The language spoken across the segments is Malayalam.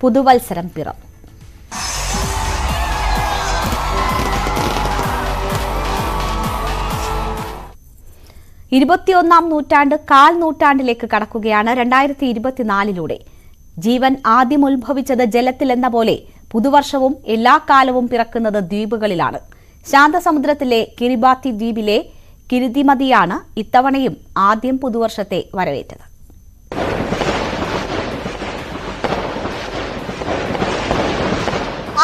പുതുവത്സരം പിറന്നു. ഇരുപത്തിയൊന്നാം നൂറ്റാണ്ട് കാൽ നൂറ്റാണ്ടിലേക്ക് കടക്കുകയാണ് 2024 ജീവൻ ആദ്യം ഉത്ഭവിച്ചത് ജലത്തിലെന്ന പോലെ പുതുവർഷവും എല്ലാ കാലവും പിറക്കുന്നത് ദ്വീപുകളിലാണ്. ശാന്തസമുദ്രത്തിലെ കിരിബാത്തി ദ്വീപിലെ കിരിതിമതിയാണ് ഇത്തവണയും ആദ്യം പുതുവർഷത്തെ വരവേറ്റത്.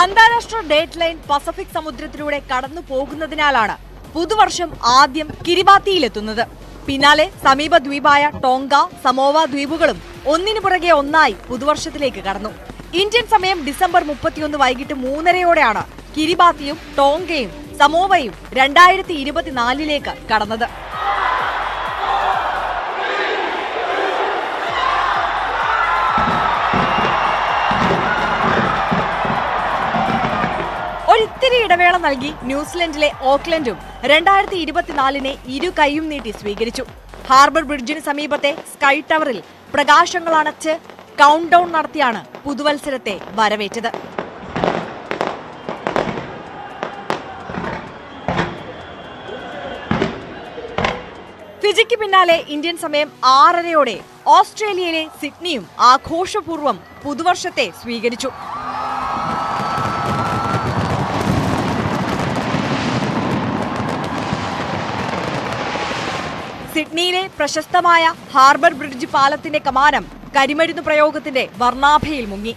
അന്താരാഷ്ട്ര ഡേറ്റ് ലൈൻ പസഫിക് സമുദ്രത്തിലൂടെ കടന്നു പോകുന്നതിനാലാണ് പുതുവർഷം ആദ്യം കിരിബാത്തിയിലെത്തുന്നത്. പിന്നാലെ സമീപ ദ്വീപായ ടോങ്ക, സമോവ ദ്വീപുകളും ഒന്നിനു പുറകെ ഒന്നായി പുതുവർഷത്തിലേക്ക് കടന്നു. ഇന്ത്യൻ സമയം ഡിസംബർ 31 വൈകിട്ട് 3:30 കിരിബാത്തിയും ടോങ്കയും സമോവയും 2024 കടന്നത്. ഒരിത്തിരി ഇടവേള നൽകി ന്യൂസിലൻഡിലെ ഓക്ലൻഡും 2024 ഇരു കൈയും നീട്ടി സ്വീകരിച്ചു. ഹാർബർ ബ്രിഡ്ജിന് സമീപത്തെ സ്കൈ ടവറിൽ പ്രകാശങ്ങൾ അണച്ച് കൗണ്ട് ഡൗൺ നടത്തിയാണ് പുതുവത്സരത്തെ വരവേറ്റത്. ഫിജിക്ക് പിന്നാലെ ഇന്ത്യൻ സമയം 6:30 ഓസ്ട്രേലിയയിലെ സിഡ്നിയും ആഘോഷപൂർവ്വം പുതുവർഷത്തെ സ്വീകരിച്ചു. സിഡ്നിയിലെ പ്രശസ്തമായ ഹാർബർ ബ്രിഡ്ജ് പാലത്തിന്റെ കമാനം കരിമരുന്ന് പ്രയോഗത്തിന്റെ വർണ്ണാഭയിൽ മുങ്ങി.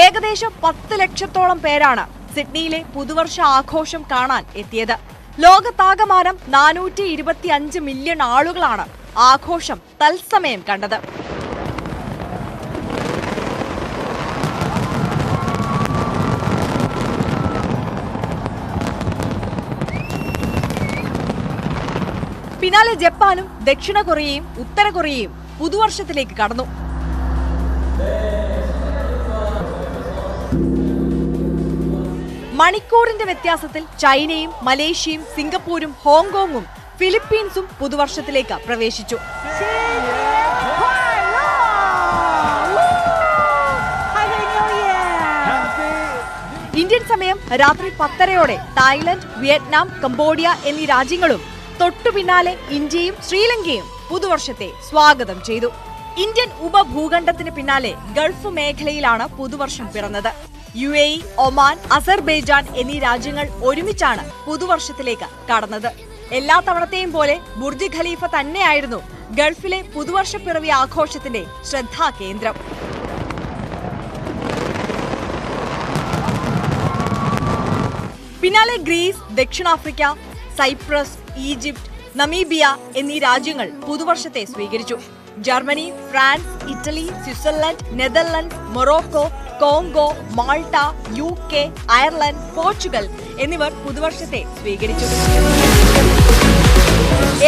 ഏകദേശം 10 ലക്ഷത്തോളം പേരാണ് സിഡ്നിയിലെ പുതുവർഷ ആഘോഷം കാണാൻ എത്തിയത്. ലോകത്താകമാനം 425 മില്യൺ ആളുകളാണ് ആഘോഷം തത്സമയം കണ്ടത്. പിന്നാലെ ജപ്പാനും ദക്ഷിണ കൊറിയയും ഉത്തര കൊറിയയും പുതുവർഷത്തിലേക്ക് കടന്നു. മണിക്കൂറിന്റെ വ്യത്യാസത്തിൽ ചൈനയും മലേഷ്യയും സിംഗപ്പൂരും ഹോങ്കോങ്ങും ഫിലിപ്പീൻസും പുതുവർഷത്തിലേക്ക് പ്രവേശിച്ചു. ഇന്ത്യൻ സമയം രാത്രി 10:30 തായ്ലൻഡ്, വിയറ്റ്നാം, കംബോഡിയ എന്നീ രാജ്യങ്ങളും തൊട്ടു പിന്നാലെ ഇന്ത്യയും ശ്രീലങ്കയും പുതുവർഷത്തെ സ്വാഗതം ചെയ്തു. ഇന്ത്യൻ ഉപഭൂഖണ്ഡത്തിന് പിന്നാലെ ഗൾഫ് മേഖലയിലാണ് പുതുവർഷം പിറന്നത്. UAE, ഒമാൻ, അസർബൈജാൻ എന്നീ രാജ്യങ്ങൾ ഒരുമിച്ചാണ് പുതുവർഷത്തിലേക്ക് കടന്നത്. എല്ലാ തവണത്തെയും പോലെ ബുർജ് ഖലീഫ തന്നെയായിരുന്നു ഗൾഫിലെ പുതുവർഷ പിറവി ആഘോഷത്തിന്റെ ശ്രദ്ധാകേന്ദ്രം. പിന്നാലെ ഗ്രീസ്, ദക്ഷിണാഫ്രിക്ക, സൈപ്രസ്, ഈജിപ്ത്, നമീബിയ എന്നീ രാജ്യങ്ങൾ പുതുവർഷത്തെ സ്വീകരിച്ചു. Germany, France, Italy, Switzerland, Netherland, Morocco, Congo, Malta, UK, Ireland, Portugal എന്നിവർ പുതുവർഷത്തെ സ്വീകരിച്ചു.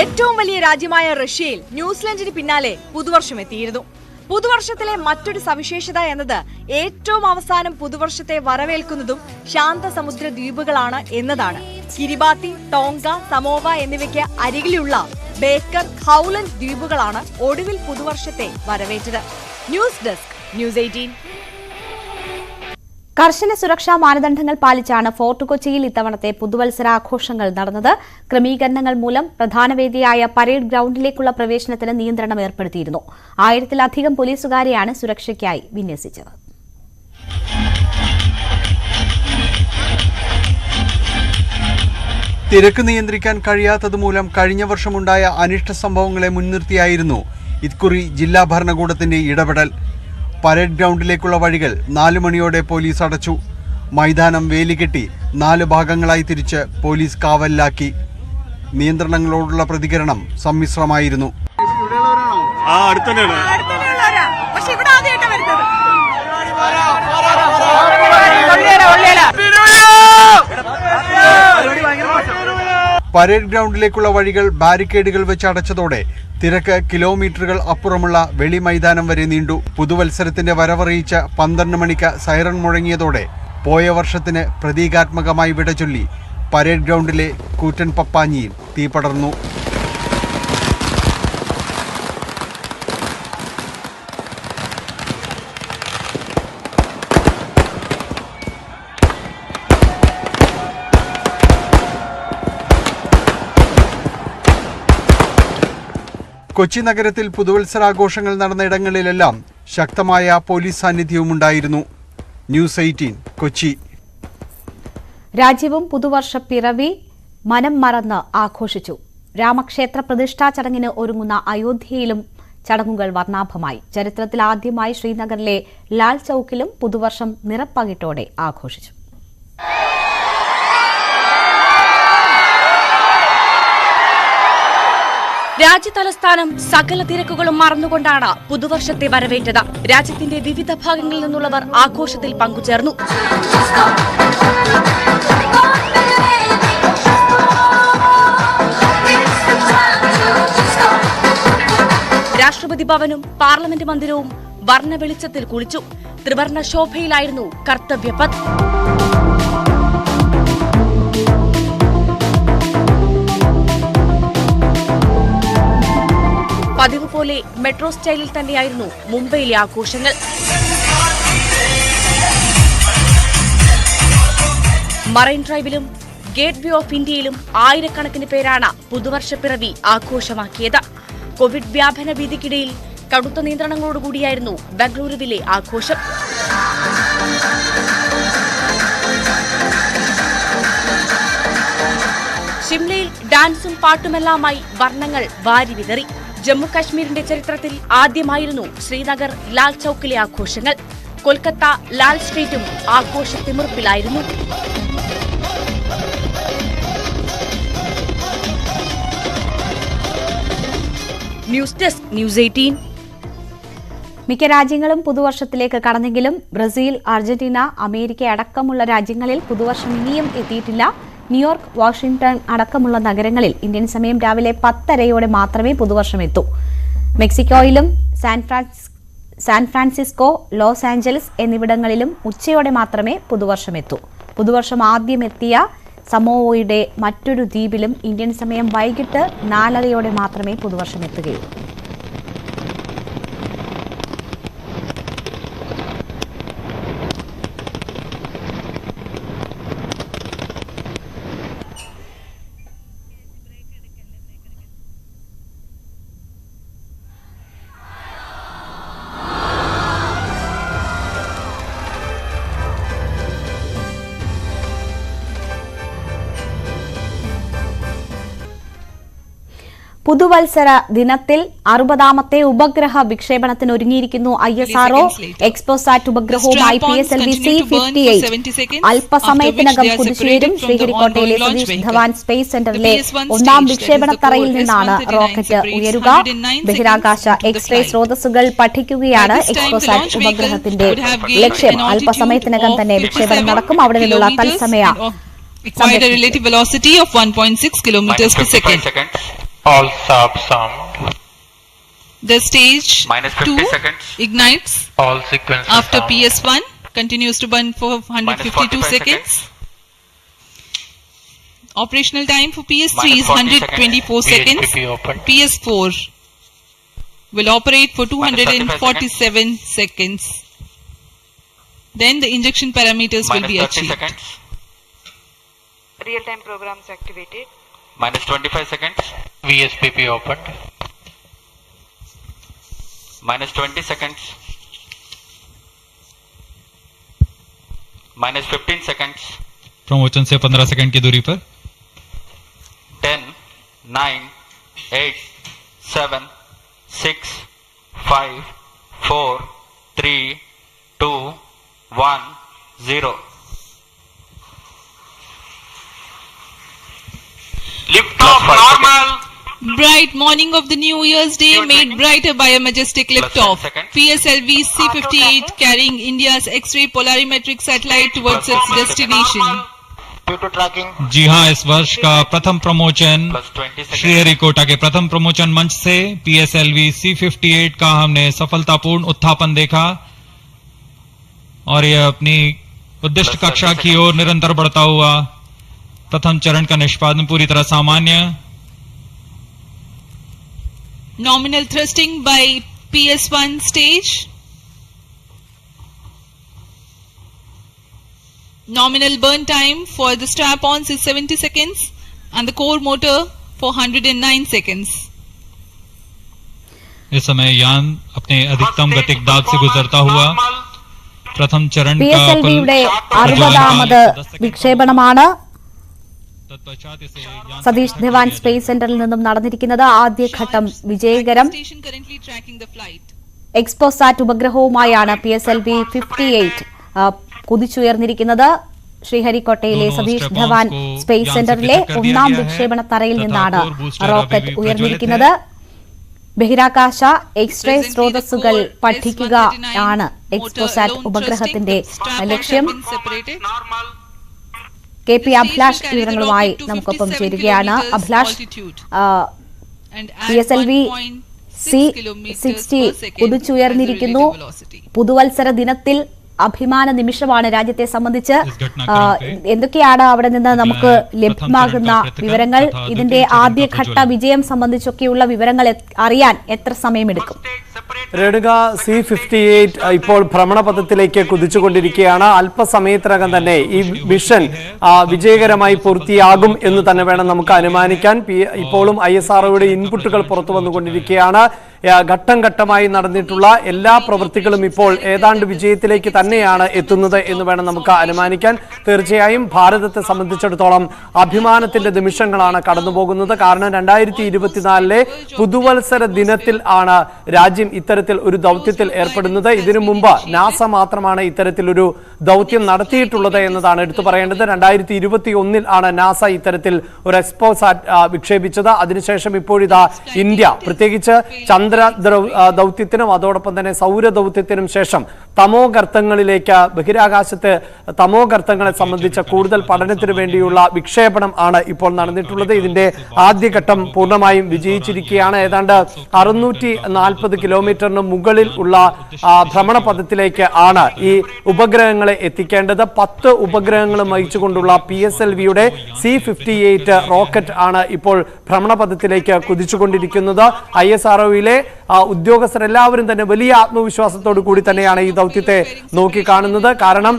ഏറ്റവും വലിയ രാജ്യമായ റഷ്യയിൽ ന്യൂസിലൻഡിന് പിന്നാലെ പുതുവർഷം എത്തിയിരുന്നു. പുതുവർഷത്തിലെ മറ്റൊരു സവിശേഷത എന്നത് ഏറ്റവും അവസാനം പുതുവർഷത്തെ വരവേൽക്കുന്നതും ശാന്തസമുദ്ര ദ്വീപുകളാണ് എന്നതാണ്. കിരിബാത്തി, ടോങ്ക, സമോവ എന്നിവയ്ക്ക് അരികിലുള്ള ബേക്കർ, ഹൗലൻഡ് ദ്വീപുകളാണ് ഒടുവിൽ പുതുവർഷത്തെ വരവേറ്റത്. News desk, news 18. കർശന സുരക്ഷാ മാനദണ്ഡങ്ങൾ പാലിച്ചാണ് ഫോർട്ട് കൊച്ചിയിൽ ഇത്തവണത്തെ പുതുവത്സരാഘോഷങ്ങൾ നടന്നത്. ക്രമീകരണങ്ങൾ മൂലം പ്രധാന വേദിയായ പരേഡ് ഗ്രൌണ്ടിലേക്കുള്ള പ്രവേശനത്തിന് നിയന്ത്രണം ഏർപ്പെടുത്തിയിരുന്നു. 1000-ലധികം പോലീസുകാരെയാണ് സുരക്ഷയ്ക്കായി വിന്യസിച്ചത്. തിരക്ക് നിയന്ത്രിക്കാൻ കഴിയാത്തതുമൂലം കഴിഞ്ഞ വർഷമുണ്ടായ അനിഷ്ട സംഭവങ്ങളെ മുൻനിർത്തിയായിരുന്നു ഇക്കുറി ജില്ലാ ഭരണകൂടത്തിന്റെ ഇടപെടൽ. പരേഡ് ഗ്രൗണ്ടിലേക്കുള്ള വഴികൾ 4 മണിയോടെ പോലീസ് അടച്ചു. മൈതാനം വേലികെട്ടി 4 ഭാഗങ്ങളായി തിരിച്ച് പോലീസ് കാവലിലാക്കി. നിയന്ത്രണങ്ങളോടുള്ള പ്രതികരണം സമ്മിശ്രമായിരുന്നു. പരേഡ് ഗ്രൗണ്ടിലേക്കുള്ള വഴികൾ ബാരിക്കേഡുകൾ വെച്ച് അടച്ചതോടെ തിരക്ക് കിലോമീറ്ററുകൾ അപ്പുറമുള്ള വെളി മൈതാനം വരെ നീണ്ടു. പുതുവത്സരത്തിന്റെ വരവറിയിച്ച 12 മണിക്ക് സൈറൺ മുഴങ്ങിയതോടെ പോയ വർഷത്തിന് പ്രതീകാത്മകമായി വിടചൊല്ലി പരേഡ് ഗ്രൗണ്ടിലെ കൂറ്റൻ പപ്പാഞ്ഞിയിൽ തീ പടർന്നു. കൊച്ചി നഗരത്തിൽ പുതുവത്സരാഘോഷങ്ങൾ നടന്ന ഇടങ്ങളിലെല്ലാം ശക്തമായ പോലീസ് സാന്നിധ്യവുമുണ്ടായിരുന്നു. ന്യൂസ് 18 കൊച്ചി. രാജ്യവും പുതുവർഷ പിറവി മനം മറന്ന് ആഘോഷിച്ചു. രാമക്ഷേത്ര പ്രതിഷ്ഠാ ചടങ്ങിന് ഒരുങ്ങുന്ന അയോധ്യയിലും ചടങ്ങുകൾ വർണ്ണാഭമായി. ചരിത്രത്തിൽ ആദ്യമായി ശ്രീനഗറിലെ ലാൽ ചൌക്കിലും പുതുവർഷം നിറപ്പകിട്ടോടെ ആഘോഷിച്ചു. രാജ്യതലസ്ഥാനം സകല തിരക്കുകളും മറന്നുകൊണ്ടാണ് പുതുവർഷത്തെ വരവേറ്റത്. രാജ്യത്തിന്റെ വിവിധ ഭാഗങ്ങളിൽ നിന്നുള്ളവർ ആഘോഷത്തിൽ പങ്കുചേർന്നു. രാഷ്ട്രപതി ഭവനും പാർലമെന്റ് മന്ദിരവും വർണ്ണ വെളിച്ചത്തിൽ കുളിച്ചു. ത്രിവർണ്ണ ശോഭയിലായിരുന്നു കർത്തവ്യപഥ്. പതിവ് പോലെ മെട്രോ സ്റ്റൈലിൽ തന്നെയായിരുന്നു മുംബൈയിലെ ആഘോഷങ്ങൾ. മറൈൻ ഡ്രൈവിലും ഗേറ്റ് വേ ഓഫ് ഇന്ത്യയിലും ആയിരക്കണക്കിന് പേരാണ് പുതുവർഷ പിറവി ആഘോഷമാക്കിയത്. കോവിഡ് വ്യാപന ഭീതിക്കിടയിൽ കടുത്ത നിയന്ത്രണങ്ങളോടുകൂടിയായിരുന്നു ബംഗളൂരുവിലെ ആഘോഷം. ഷിംലയിൽ ഡാൻസും പാട്ടുമെല്ലാമായി വർണ്ണങ്ങൾ വാരി വിതറി. ജമ്മു കാശ്മീരിന്റെ ചരിത്രത്തിൽ ആദ്യമായിരുന്നു ശ്രീനഗർ ലാൽ ചൌക്കിലെ ആഘോഷങ്ങൾ. കൊൽക്കത്ത ലാൽ സ്ട്രീറ്റും ആഘോഷത്തിമിർപ്പിലായിരുന്നു. News desk news 18. മിക്ക രാജ്യങ്ങളും പുതുവർഷത്തിലേക്ക് കടന്നെങ്കിലും ബ്രസീൽ, അർജന്റീന, അമേരിക്ക അടക്കമുള്ള രാജ്യങ്ങളിൽ പുതുവർഷം ഇനിയും എത്തിയിട്ടില്ല. ന്യൂയോർക്ക്, വാഷിംഗ്ടൺ അടക്കമുള്ള നഗരങ്ങളിൽ ഇന്ത്യൻ സമയം രാവിലെ 10:30 മാത്രമേ പുതുവർഷം എത്തൂ. മെക്സിക്കോയിലും സാൻ ഫ്രാൻസിസ്കോ, ലോസ് ആഞ്ചലസ് എന്നിവിടങ്ങളിലും ഉച്ചയോടെ മാത്രമേ പുതുവർഷം എത്തൂ. പുതുവർഷം ആദ്യം എത്തിയ സമോവോയുടെ മറ്റൊരു ദ്വീപിലും ഇന്ത്യൻ സമയം വൈകിട്ട് 4:30 മാത്രമേ പുതുവർഷം എത്തുകയുള്ളൂ. പുതുവത്സര ദിനത്തിൽ 60ാമത്തെ ഉപഗ്രഹ വിക്ഷേപണത്തിന് ഒരുങ്ങിയിരിക്കുന്നു ISRO. എക്സ്പോസാറ്റ് ഉപഗ്രഹവുമായി PSLV C-58 അല്പസമയത്തിനകം കുതിച്ചുയരും. ശ്രീഹരിക്കോട്ടയിലെ സതീഷ് ധവാൻ സ്പേസ് സെന്ററിലെ 1ാം വിക്ഷേപണത്തറയിൽ നിന്നാണ് റോക്കറ്റ് ഉയരുക. ബഹിരാകാശ എക്സ്റേ സ്രോതസ്സുകൾ പഠിക്കുകയാണ് എക്സ്പോസാറ്റ് ഉപഗ്രഹത്തിന്റെ ലക്ഷ്യം. അല്പസമയത്തിനകം തന്നെ വിക്ഷേപണം നടക്കും. അവിടെ നിന്നുള്ള തത്സമയ All subs armed. The stage -50 seconds. ignites. All sequences After armed. PS1 continues to burn for 152 seconds. Operational time for PS3 is 124 seconds. VHPP open. PS4 will operate for 247 seconds. Then the injection parameters will be -30 achieved. seconds. Real-time programs activated. -25 seconds. VSPP opened. -20 seconds. -15 seconds. Promotion से 15 सेकंड की दूरी पर 10, 9, 8, 7, 6, 5, 4, 3, 2, 1, 0. Lift off normal. Bright morning of the New Year's Day New made tracking. brighter by a majestic Plus liftoff. 10 seconds. PSLV C-58 carrying India's X-ray polarimetric satellite towards its destination. Due to tracking. जी हां, इस वर्ष का प्रथम प्रमोशन Plus 20 seconds. श्रीहरिकोटा के प्रथम प्रमोशन मंच से PSLV C-58 का हमने सफलतापूर्ण उत्थापन देखा और यह अपनी उद्दिष्ट Plus कक्षा 30 की ओर निरंतर बढ़ता हुआ प्रथम चरण का निष्पादन पूरी तरह सामान्य. Nominal thrusting by PS1 stage. Nominal burn time for the strap-ons is 70 seconds and the core motor for 109 seconds. इस समय यान अपने अधिकतम गतिक दाब से गुजरता हुआ प्रथम चरण का PSLV-യുടെ 60ാമത് വിക്ഷേപണമാണ് तत्पश्चात इसे यान സതീഷ് ധവാൻ സ്പേസ് സെന്ററിൽ നിന്നും നടന്നിരിക്കുന്നത്. ആദ്യഘട്ടം വിജയകരം. Station currently tracking the flight. XPoSat ഉപഗ്രഹവുമായാണ് PSLV 58 കുതിച്ചുയർന്നിരിക്കുന്നത്. ശ്രീഹരിക്കോട്ടയിലെ സതീഷ് ധവാൻ സ്പേസ് സെന്ററിലെ ഒന്നാം വിക്ഷേപണ തറയിൽ നിന്നാണ് റോക്കറ്റ് ഉയർന്നിരിക്കുന്നത്. ബഹിരാകാശ എക്സ്റേ സ്രോതസ്സുകൾ പഠിക്കുകയാണ് എക്സ്പോസാറ്റ് ഉപഗ്രഹത്തിന്റെ ലക്ഷ്യം. KP അഭിലാഷ് വിവരങ്ങളുമായി നമുക്കൊപ്പം ചേരുകയാണ്. Abhilash, PSLV C-60 കുതിച്ചുയർന്നിരിക്കുന്നു. പുതുവത്സര ദിനത്തിൽ അഭിമാന നിമിഷമാണ് രാജ്യത്തെ സംബന്ധിച്ച്. എന്തൊക്കെയാണ് അവിടെ നിന്ന് നമുക്ക് ലഭ്യമാകുന്ന വിവരങ്ങൾ? ഇതിന്റെ ആദ്യഘട്ട വിജയം സംബന്ധിച്ചൊക്കെയുള്ള വിവരങ്ങൾ അറിയാൻ എത്ര സമയമെടുക്കും? രേണുക, C-58 ഇപ്പോൾ ഭ്രമണപഥത്തിലേക്ക് കുതിച്ചുകൊണ്ടിരിക്കുകയാണ്. അല്പസമയത്തിനകം തന്നെ ഈ മിഷൻ വിജയകരമായി പൂർത്തിയാകും എന്ന് തന്നെ വേണം നമുക്ക് അനുമാനിക്കാൻ. ഇപ്പോഴും ISROയുടെ ഇൻപുട്ടുകൾ പുറത്തു വന്നുകൊണ്ടിരിക്കുകയാണ്. ഘട്ടം ഘട്ടമായി നടന്നിട്ടുള്ള എല്ലാ പ്രവൃത്തികളും ഇപ്പോൾ ഏതാണ്ട് വിജയത്തിലേക്ക് തന്നെയാണ് എത്തുന്നത് എന്ന് വേണം നമുക്ക് അനുമാനിക്കാൻ. തീർച്ചയായും ഭാരതത്തെ സംബന്ധിച്ചിടത്തോളം അഭിമാനത്തിന്റെ നിമിഷങ്ങളാണ് കടന്നുപോകുന്നത്. കാരണം 2024 പുതുവത്സര ദിനത്തിൽ ആണ് രാജ്യം ഇത്തരത്തിൽ ഒരു ദൗത്യത്തിൽ ഏർപ്പെടുന്നത്. ഇതിനു മുമ്പ് നാസ മാത്രമാണ് ഇത്തരത്തിലൊരു ദൗത്യം നടത്തിയിട്ടുള്ളത് എന്നതാണ് എടുത്തു പറയേണ്ടത്. 2021 ആണ് നാസ ഇത്തരത്തിൽ ഒരു എക്സ്പോസാറ്റ് വിക്ഷേപിച്ചത്. അതിനുശേഷം ഇപ്പോഴിതാ ഇന്ത്യ, പ്രത്യേകിച്ച് ചന്ദ്ര ദൗത്യത്തിനും അതോടൊപ്പം തന്നെ സൗര ദൗത്യത്തിനും ശേഷം തമോഗർത്തങ്ങളിലേക്ക്, ബഹിരാകാശത്ത് തമോഗർത്തങ്ങളെ സംബന്ധിച്ച കൂടുതൽ പഠനത്തിന് വേണ്ടിയുള്ള വിക്ഷേപണം ആണ് ഇപ്പോൾ നടന്നിട്ടുള്ളത്. ഇതിന്റെ ആദ്യഘട്ടം പൂർണ്ണമായും വിജയിച്ചിരിക്കുകയാണ്. ഏതാണ്ട് 640 കിലോമീറ്ററിന് മുകളിൽ ഉള്ള ഭ്രമണപഥത്തിലേക്ക് ആണ് ഈ ഉപഗ്രഹങ്ങളെ എത്തിക്കേണ്ടത്. 10 ഉപഗ്രഹങ്ങളും വഹിച്ചുകൊണ്ടുള്ള PSLV-യുടെ C-58 റോക്കറ്റ് ആണ് ഇപ്പോൾ ഭ്രമണപഥത്തിലേക്ക് കുതിച്ചുകൊണ്ടിരിക്കുന്നത്. ISROയിലെ ഉദ്യോഗസ്ഥരെല്ലാവരും തന്നെ വലിയ ആത്മവിശ്വാസത്തോടു കൂടി തന്നെയാണ് ഈ ദൗത്യത്തെ നോക്കിക്കാണുന്നത്. കാരണം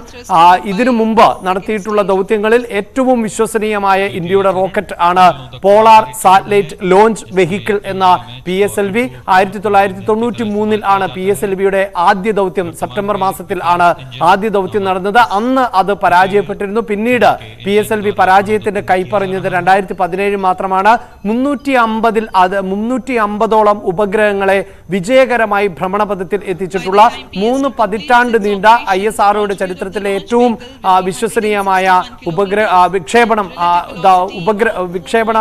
ഇതിനു മുമ്പ് നടത്തിയിട്ടുള്ള ദൗത്യങ്ങളിൽ ഏറ്റവും വിശ്വസനീയമായ ഇന്ത്യയുടെ റോക്കറ്റ് ആണ് പോളാർ സാറ്റലൈറ്റ് ലോഞ്ച് വെഹിക്കിൾ എന്ന PSLV. 1993 ആണ് PSLV-യുടെ ആദ്യ ദൗത്യം, സെപ്റ്റംബർ മാസത്തിൽ ആണ് ആദ്യ ദൗത്യം നടന്നത്. അന്ന് അത് പരാജയപ്പെട്ടിരുന്നു. പിന്നീട് PSLV പരാജയത്തിന്റെ കൈപ്പറഞ്ഞത് 2017 മാത്രമാണ്. 350ഓളം ഉപഗ്രഹങ്ങളെ വിജയകരമായി ഭ്രമണപഥത്തിൽ എത്തിച്ചിട്ടുള്ള 3 പതിറ്റാണ്ട് നീണ്ട ISROയുടെ ചരിത്രത്തിലെ ഏറ്റവും വിശ്വസനീയമായ വിക്ഷേപണ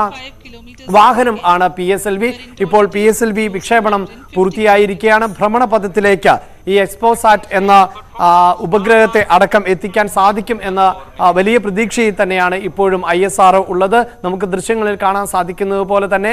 വാഹനം ആണ് PSLV. ഇപ്പോൾ PSLV വിക്ഷേപണം പൂർത്തിയായിരിക്കുകയാണ്. ഭ്രമണപഥത്തിലേക്ക് ഈ എക്സ്പോസാറ്റ് എന്ന ഉപഗ്രഹത്തെ അടക്കം എത്തിക്കാൻ സാധിക്കും എന്ന വലിയ പ്രതീക്ഷയിൽ തന്നെയാണ് ഇപ്പോഴും ISRO ഉള്ളത്. നമുക്ക് ദൃശ്യങ്ങളിൽ കാണാൻ സാധിക്കുന്നത് പോലെ തന്നെ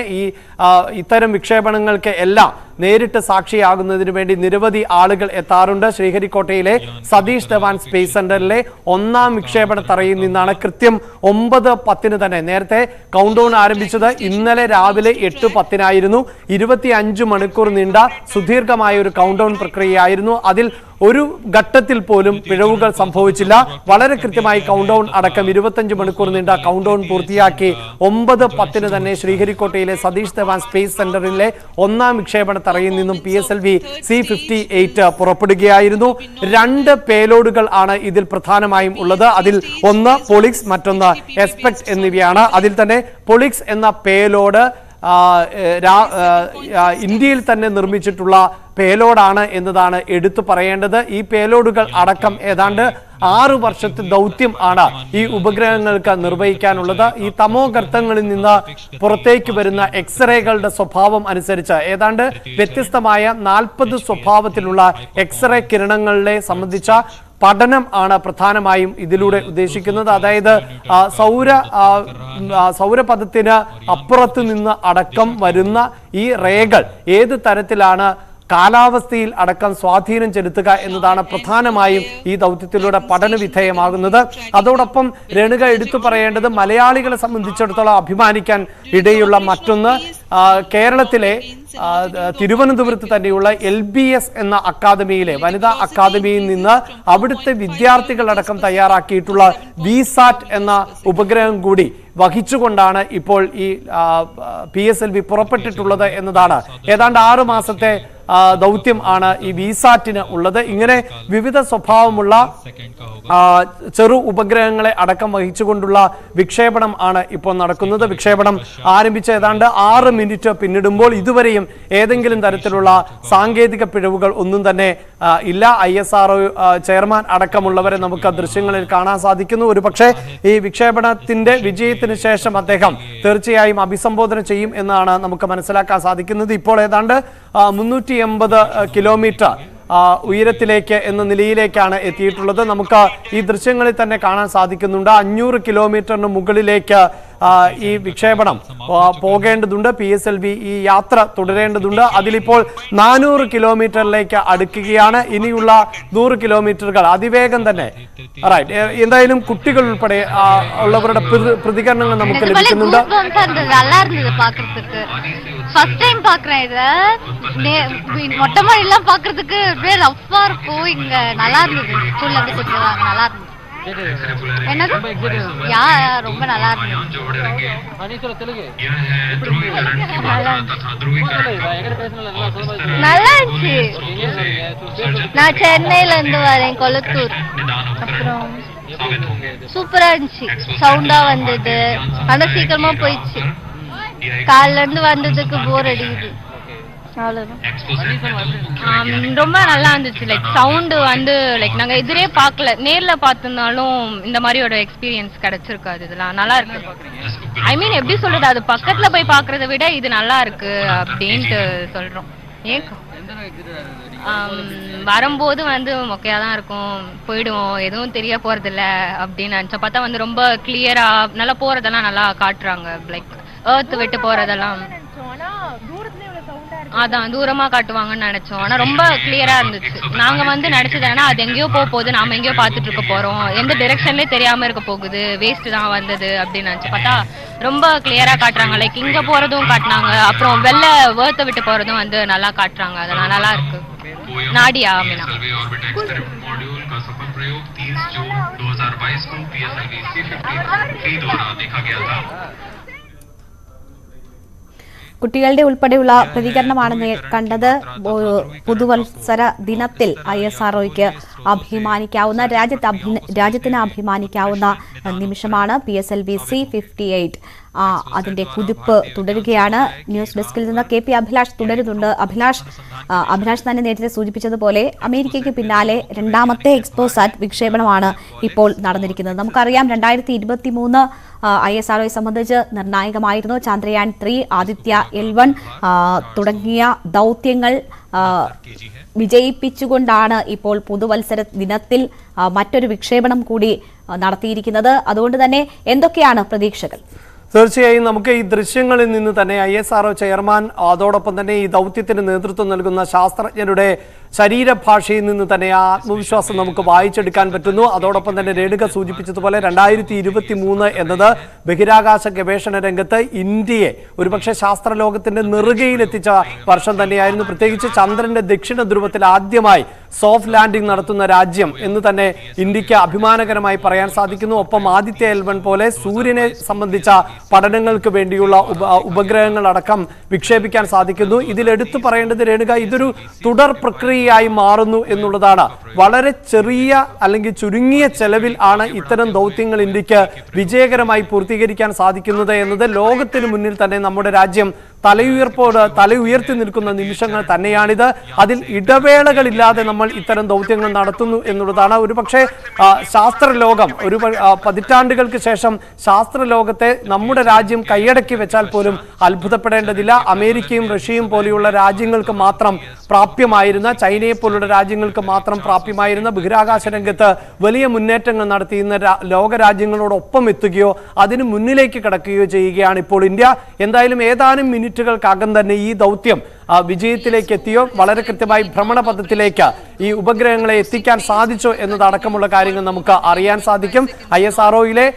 ഇത്തരം വിക്ഷേപണങ്ങൾക്ക് എല്ലാം നേരിട്ട് സാക്ഷിയാകുന്നതിന് വേണ്ടി നിരവധി ആളുകൾ എത്താറുണ്ട്. ശ്രീഹരിക്കോട്ടയിലെ സതീഷ് ധവാൻ സ്പേസ് സെന്ററിലെ ഒന്നാം വിക്ഷേപണ തറയിൽ നിന്നാണ് കൃത്യം 9:10 തന്നെ. നേരത്തെ കൗണ്ട് ഡൗൺ ആരംഭിച്ചത് ഇന്നലെ രാവിലെ 8:10 25 മണിക്കൂർ നീണ്ട സുദീർഘമായ ഒരു കൗണ്ട് ഡൗൺ പ്രക്രിയയായിരുന്നു. അതിൽ ഒരു ഘട്ടത്തിൽ പോലും പിഴവുകൾ സംഭവിച്ചില്ല. വളരെ കൃത്യമായി കൗണ്ട് ഡൗൺ അടക്കം 25 മണിക്കൂർ നീണ്ട കൗണ്ട് ഡൗൺ പൂർത്തിയാക്കി 9:10 തന്നെ ശ്രീഹരിക്കോട്ടയിലെ സതീഷ് ധവാൻ സ്പേസ് സെന്ററിലെ ഒന്നാം വിക്ഷേപണ തറയിൽ നിന്നും PSLV C-58 പുറപ്പെടുകയായിരുന്നു. 2 പേലോഡുകൾ ആണ് ഇതിൽ പ്രധാനമായും ഉള്ളത്. അതിൽ ഒന്ന് പൊളിക്സ്, മറ്റൊന്ന് എസ്പെക്ട് എന്നിവയാണ്. അതിൽ തന്നെ പൊളിക്സ് എന്ന പേലോഡ് ഇന്ത്യയിൽ തന്നെ നിർമ്മിച്ചിട്ടുള്ള പേലോഡാണ് എന്നതാണ് എടുത്തു പറയേണ്ടത്. ഈ പേലോഡുകൾ അടക്കം ഏതാണ്ട് 6 വർഷത്തെ ദൗത്യം ആണ് ഈ ഉപഗ്രഹങ്ങൾക്ക് നിർവഹിക്കാനുള്ളത്. ഈ തമോഗർത്തങ്ങളിൽ നിന്ന് പുറത്തേക്ക് വരുന്ന എക്സ്റേകളുടെ സ്വഭാവം അനുസരിച്ച് ഏതാണ്ട് വ്യത്യസ്തമായ 40 സ്വഭാവത്തിലുള്ള എക്സ്റേ കിരണങ്ങളെ സംബന്ധിച്ച പഠനം ആണ് പ്രധാനമായും ഇതിലൂടെ ഉദ്ദേശിക്കുന്നത്. അതായത് സൗരപഥത്തിന് അപ്പുറത്ത് നിന്ന് അടക്കം വരുന്ന ഈ റേകൾ ഏത് തരത്തിലാണ് കാലാവസ്ഥയിൽ അടക്കം സ്വാധീനം ചെലുത്തുക എന്നതാണ് പ്രധാനമായും ഈ ദൗത്യത്തിലൂടെ പഠന വിധേയമാകുന്നത്. അതോടൊപ്പം രേണുക എടുത്തു പറയേണ്ടത് മലയാളികളെ സംബന്ധിച്ചിടത്തോളം അഭിമാനിക്കാൻ ഇടയുള്ള മറ്റൊന്ന് കേരളത്തിലെ തിരുവനന്തപുരത്ത് തന്നെയുള്ള LBS എന്ന അക്കാദമിയിലെ വനിതാ അക്കാദമിയിൽ നിന്ന് അവിടുത്തെ വിദ്യാർത്ഥികളടക്കം തയ്യാറാക്കിയിട്ടുള്ള VSAT എന്ന ഉപഗ്രഹം കൂടി വഹിച്ചുകൊണ്ടാണ് ഇപ്പോൾ ഈ PSLV പുറപ്പെട്ടിട്ടുള്ളത് എന്നതാണ്. ഏതാണ്ട് 6 മാസത്തെ ദൗത്യം ആണ് ഈ VSATന് ഉള്ളത്. ഇങ്ങനെ വിവിധ സ്വഭാവമുള്ള ചെറു ഉപഗ്രഹങ്ങളെ അടക്കം വഹിച്ചുകൊണ്ടുള്ള വിക്ഷേപണം ആണ് ഇപ്പോൾ നടക്കുന്നത്. വിക്ഷേപണം ആരംഭിച്ച ഏതാണ്ട് 6 മിനിറ്റ് പിന്നിടുമ്പോൾ ഇതുവരെയും ഏതെങ്കിലും തരത്തിലുള്ള സാങ്കേതിക പിഴവുകൾ ഒന്നും തന്നെ ഇല്ല. ISRO ചെയർമാൻ അടക്കമുള്ളവരെ നമുക്ക് ദൃശ്യങ്ങളിൽ കാണാൻ സാധിക്കുന്നു. ഒരുപക്ഷെ ഈ വിക്ഷേപണത്തിന്റെ വിജയത്തിന് ശേഷം അദ്ദേഹം തീർച്ചയായും അഭിസംബോധന ചെയ്യും എന്നാണ് നമുക്ക് മനസ്സിലാക്കാൻ സാധിക്കുന്നത്. ഇപ്പോൾ ഏതാണ്ട് 380 കിലോമീറ്റർ ഉയരത്തിലേക്ക് എന്ന നിലയിലേക്കാണ് എത്തിയിട്ടുള്ളത്. നമുക്ക് ഈ ദൃശ്യങ്ങളിൽ തന്നെ കാണാൻ സാധിക്കുന്നുണ്ട്. 500 കിലോമീറ്ററിന് മുകളിലേക്ക് ഈ വിക്ഷേപണം പോകേണ്ടതുണ്ട്. PSLV ഈ യാത്ര തുടരേണ്ടതുണ്ട്. അതിലിപ്പോൾ 400 കിലോമീറ്ററിലേക്ക് അടുക്കുകയാണ്. ഇനിയുള്ള 100 കിലോമീറ്ററുകൾ അതിവേഗം തന്നെ. റൈറ്റ്, എന്തായാലും കുട്ടികൾ ഉൾപ്പെടെ ഉള്ളവരുടെ പ്രതികരണങ്ങൾ നമുക്ക് ലഭിക്കുന്നുണ്ട്. ஃபர்ஸ்ட் டைம் பாக்குறேன் இத. மொட்டை மாடி எல்லாம் பாக்குறதுக்கு அப்படியே ரஃப்பா இருக்கும். இங்க நல்லா இருந்தது. ஸ்கூல்ல இருந்து கூட்டிட்டு நல்லா இருந்தது. என்னது? யா ரொம்ப நல்லா இருந்தது. நல்லா இருந்துச்சு. நான் சென்னையில இருந்து வரேன், கொளத்தூர். அப்புறம் சூப்பரா இருந்துச்சு. சவுண்டா வந்தது. ஆனா சீக்கிரமா போயிடுச்சு. காலைல இருந்து வந்ததுக்கு போர் அடிக்குது. ரொம்ப நல்லா இருந்துச்சு. லைக் சவுண்ட் வந்து லைக் நாங்க எதிரே பார்க்கல, நேர்ல பார்த்திருந்தாலும் இந்த மாதிரி ஒரு எக்ஸ்பீரியன்ஸ் கிடைச்சிருக்காது. இதெல்லாம் நல்லா இருக்கு. ஐ மீன் எப்படி சொல்றது, அது பக்கத்துல போய் பாக்குறத விட இது நல்லா இருக்கு அப்படின்ட்டு சொல்றோம். வரும்போது வந்து மொக்கையா தான் இருக்கும், போயிடுவோம், எதுவும் தெரிய போறது இல்ல அப்படின்னு நினைச்ச பார்த்தா வந்து ரொம்ப கிளியரா நல்லா போறதெல்லாம் நல்லா காட்டுறாங்க. லைக் எர்த் விட்டு போறதெல்லாம் அதான் தூரமா காட்டுவாங்கன்னு நினைச்சோம். ஆனா ரொம்ப கிளியரா இருந்துச்சு. நாங்க வந்து நினைச்சது ஏன்னா அது எங்கேயோ போகுது, நாம எங்கேயோ பாத்துட்டு இருக்க போறோம், எந்த டைரக்ஷன்லயே தெரியாம இருக்க போகுது, வேஸ்ட் தான் வந்தது அப்படின்னு நினைச்சு பார்த்தா ரொம்ப கிளியரா காட்டுறாங்க. லைக் இங்க போறதும் காட்டினாங்க, அப்புறம் வெள்ள வேர்த்த விட்டு போறதும் வந்து நல்லா காட்டுறாங்க. அதெல்லாம் நல்லா இருக்கு. नाडिया मीना കുട്ടികളുടെ ഉൾപ്പെടെയുള്ള പ്രതികരണമാണ് കണ്ടത്. പുതുവത്സര ദിനത്തിൽ ISROയ്ക്ക് അഭിമാനിക്കാവുന്ന രാജ്യത്തിന് അഭിമാനിക്കാവുന്ന നിമിഷമാണ്. PSLV C58 അതിന്റെ കുതിപ്പ് തുടരുകയാണ്. ന്യൂസ് ഡെസ്കിൽ നിന്ന് KP അഭിലാഷ് തുടരുന്നുണ്ട്. അഭിലാഷ് തന്നെ നേരത്തെ സൂചിപ്പിച്ചതുപോലെ അമേരിക്കയ്ക്ക് പിന്നാലെ രണ്ടാമത്തെ എക്സ്പോസാറ്റ് വിക്ഷേപണമാണ് ഇപ്പോൾ നടന്നിരിക്കുന്നത്. നമുക്കറിയാം 2023 ISROയെ സംബന്ധിച്ച് നിർണായകമായിരുന്നു. ചന്ദ്രയാൻ 3, ആദിത്യ L1 തുടങ്ങിയ ദൗത്യങ്ങൾ വിജയിപ്പിച്ചുകൊണ്ടാണ് ഇപ്പോൾ പുതുവത്സര ദിനത്തിൽ മറ്റൊരു വിക്ഷേപണം കൂടി നടത്തിയിരിക്കുന്നത്. അതുകൊണ്ട് തന്നെ എന്തൊക്കെയാണ് പ്രതീക്ഷകൾ? തീർച്ചയായും നമുക്ക് ഈ ദൃശ്യങ്ങളിൽ നിന്ന് തന്നെ ISRO ചെയർമാൻ അതോടൊപ്പം തന്നെ ഈ ദൗത്യത്തിന് നേതൃത്വം നൽകുന്ന ശാസ്ത്രജ്ഞരുടെ ശരീരഭാഷയിൽ നിന്ന് തന്നെ ആ ആത്മവിശ്വാസം നമുക്ക് വായിച്ചെടുക്കാൻ പറ്റുന്നു. അതോടൊപ്പം തന്നെ രേണുക സൂചിപ്പിച്ചതുപോലെ 2023 എന്നത് ബഹിരാകാശ ഗവേഷണ രംഗത്ത് ഇന്ത്യയെ ഒരുപക്ഷെ ശാസ്ത്രലോകത്തിന്റെ നെറുകയിലെത്തിച്ച വർഷം തന്നെയായിരുന്നു. പ്രത്യേകിച്ച് ചന്ദ്രന്റെ ദക്ഷിണ ധ്രുവത്തിൽ ആദ്യമായി സോഫ്റ്റ് ലാൻഡിംഗ് നടത്തുന്ന രാജ്യം എന്ന് തന്നെ ഇന്ത്യക്ക് അഭിമാനകരമായി പറയാൻ സാധിക്കുന്നു. ഒപ്പം ആദിത്യ L1 പോലെ സൂര്യനെ സംബന്ധിച്ച പഠനങ്ങൾക്ക് വേണ്ടിയുള്ള ഉപഗ്രഹങ്ങൾ അടക്കം വിക്ഷേപിക്കാൻ സാധിക്കുന്നു. ഇതിലെടുത്തു പറയേണ്ടത് രേണുക, ഇതൊരു തുടർ പ്രക്രിയയായി മാറുന്നു എന്നുള്ളതാണ്. വളരെ ചെറിയ അല്ലെങ്കിൽ ചുരുങ്ങിയ ചെലവിൽ ആണ് ഇത്തരം ദൗത്യങ്ങൾ ഇന്ത്യക്ക് വിജയകരമായി പൂർത്തീകരിക്കാൻ സാധിക്കുന്നത് എന്നത് ലോകത്തിന് മുന്നിൽ തന്നെ നമ്മുടെ രാജ്യം തലയുയർത്തി നിൽക്കുന്ന നിമിഷങ്ങൾ തന്നെയാണിത്. അതിൽ ഇടവേളകളില്ലാതെ നമ്മൾ ഇത്തരം ദൗത്യങ്ങൾ നടത്തുന്നു എന്നുള്ളതാണ്. ഒരുപക്ഷെ ശാസ്ത്രലോകം ഒരു പതിറ്റാണ്ടുകൾക്ക് ശേഷം ശാസ്ത്രലോകത്തെ നമ്മുടെ രാജ്യം കൈയടക്കി വെച്ചാൽ പോലും അത്ഭുതപ്പെടേണ്ടതില്ല. അമേരിക്കയും റഷ്യയും പോലെയുള്ള രാജ്യങ്ങൾക്ക് മാത്രം പ്രാപ്യമായിരുന്ന, ചൈനയെ പോലുള്ള രാജ്യങ്ങൾക്ക് മാത്രം പ്രാപ്യമായിരുന്ന ബഹിരാകാശ രംഗത്ത് വലിയ മുന്നേറ്റങ്ങൾ നടത്തിയിരുന്ന ലോകരാജ്യങ്ങളോടൊപ്പം എത്തുകയോ അതിന് മുന്നിലേക്ക് കടക്കുകയോ ചെയ്യുകയാണ് ഇപ്പോൾ ഇന്ത്യ. എന്തായാലും ഏതാനും മിനിറ്റുകൾക്കകം തന്നെ ഈ ദൗത്യം വിജയത്തിലേക്ക് എത്തിയോ, വളരെ കൃത്യമായി ഭ്രമണപഥത്തിലേക്ക് ഈ ഉപഗ്രഹങ്ങളെ എത്തിക്കാൻ സാധിച്ചോ എന്നതടക്കമുള്ള കാര്യങ്ങൾ നമുക്ക് അറിയാൻ സാധിക്കും. ISROയിലെ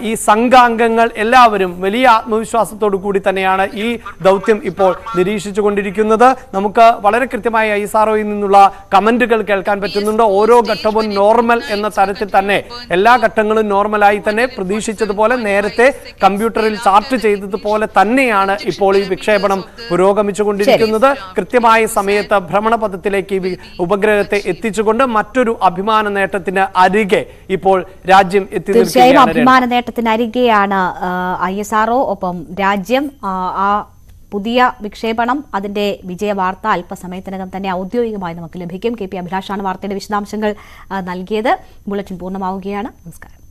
ഈ സംഘാംഗങ്ങൾ എല്ലാവരും വലിയ ആത്മവിശ്വാസത്തോടു കൂടി തന്നെയാണ് ഈ ദൗത്യം ഇപ്പോൾ നിരീക്ഷിച്ചുകൊണ്ടിരിക്കുന്നത്. നമുക്ക് വളരെ കൃത്യമായി ISROയിൽ നിന്നുള്ള കമന്റുകൾ കേൾക്കാൻ പറ്റുന്നുണ്ട്. ഓരോ ഘട്ടവും നോർമൽ എന്ന തരത്തിൽ തന്നെ, എല്ലാ ഘട്ടങ്ങളും നോർമലായി തന്നെ പ്രതീക്ഷിച്ചതുപോലെ നേരത്തെ കമ്പ്യൂട്ടറിൽ ചാർട്ട് ചെയ്തതുപോലെ തന്നെയാണ് ഇപ്പോൾ ഈ വിക്ഷേപണം പുരോഗമിച്ചുകൊണ്ടിരിക്കുന്നത്. കൃത്യമായ സമയത്ത് ഭ്രമണപഥത്തിലേക്ക് ഈ ഉപഗ്രഹത്തെ എത്തിച്ചുകൊണ്ട് മറ്റൊരു അഭിമാന നേട്ടത്തിന് അരികെ ഇപ്പോൾ രാജ്യം എത്തി തീർച്ചയായും അഭിമാന നേട്ടത്തിനരികെയാണ് ISRO. ഒപ്പം രാജ്യം ആ പുതിയ വിക്ഷേപണം, അതിന്റെ വിജയവാർത്ത അല്പസമയത്തിനകം തന്നെ ഔദ്യോഗികമായി നമുക്ക് ലഭിക്കും. KP അഭിലാഷാണ് വാർത്തയുടെ വിശദാംശങ്ങൾ നൽകിയത്. ബുള്ളറ്റിൻ പൂർണ്ണമാവുകയാണ്. നമസ്കാരം.